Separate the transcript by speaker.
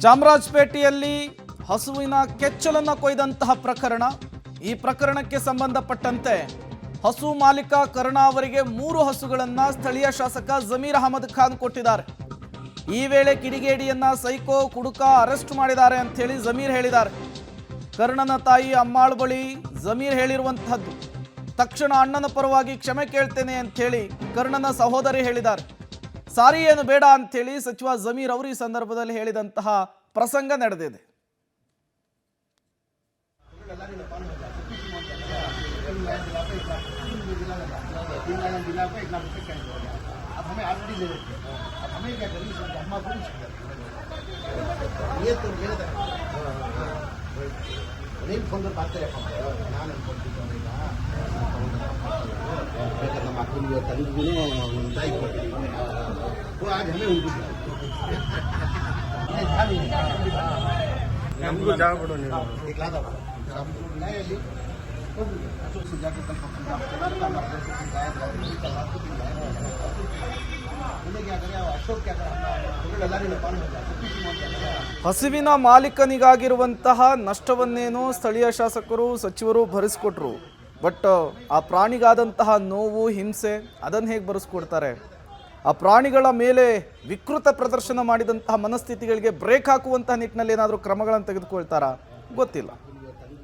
Speaker 1: ಚಾಮರಾಜಪೇಟೆಯಲ್ಲಿ ಹಸುವಿನ ಕೆಚ್ಚಲನ್ನು ಕೊಯ್ದಂತಹ ಪ್ರಕರಣ. ಈ ಪ್ರಕರಣಕ್ಕೆ ಸಂಬಂಧಪಟ್ಟಂತೆ ಹಸು ಮಾಲೀಕ ಕರ್ಣ ಅವರಿಗೆ 3 ಹಸುಗಳನ್ನು ಸ್ಥಳೀಯ ಶಾಸಕ ಜಮೀರ್ ಅಹಮದ್ ಖಾನ್ ಕೊಟ್ಟಿದ್ದಾರೆ. ಈ ವೇಳೆ ಕಿಡಿಗೇಡಿಯನ್ನ ಸೈಕೋ ಕುಡುಕ ಅರೆಸ್ಟ್ ಮಾಡಿದ್ದಾರೆ ಅಂತ ಹೇಳಿ ಜಮೀರ್ ಹೇಳಿದ್ದಾರೆ. ಕರ್ಣನ ತಾಯಿ ಅಮ್ಮಾಳ್ ಬಳಿ ಜಮೀರ್ ಹೇಳಿರುವಂತಹದ್ದು. ತಕ್ಷಣ ಅಣ್ಣನ ಪರವಾಗಿ ಕ್ಷಮೆ ಕೇಳ್ತೇನೆ ಅಂತ ಹೇಳಿ ಕರ್ಣನ ಸಹೋದರಿ ಹೇಳಿದ್ದಾರೆ. ಸಾರಿ ಏನು ಬೇಡ ಅಂತ ಹೇಳಿ ಸಚಿವ ಜಮೀರ್ ಅವರು ಈ ಸಂದರ್ಭದಲ್ಲಿ ಹೇಳಿದಂತಹ ಪ್ರಸಂಗ ನಡೆದಿದೆ. ಹಸುವಿನ ಮಾಲೀಕನಿಗಾಗಿರುವಂತಹ ನಷ್ಟವನ್ನೇನೋ ಸ್ಥಳೀಯ ಶಾಸಕರು ಸಚಿವರು ಭರಿಸಿಕೊಟ್ರು. ಬಟ್ ಆ ಪ್ರಾಣಿಗಾದಂತಹ ನೋವು ಹಿಂಸೆ ಅದನ್ನು ಹೇಗೆ ಭರಿಸ್ಕೊಡ್ತಾರೆ? ಆ ಪ್ರಾಣಿಗಳ ಮೇಲೆ ವಿಕೃತ ಪ್ರದರ್ಶನ ಮಾಡಿದಂತಹ ಮನಸ್ಥಿತಿಗಳಿಗೆ ಬ್ರೇಕ್ ಹಾಕುವಂತಹ ನಿಟ್ಟಿನಲ್ಲಿ ಏನಾದರೂ ಕ್ರಮಗಳನ್ನು ತೆಗೆದುಕೊಳ್ತಾರಾ ಗೊತ್ತಿಲ್ಲ.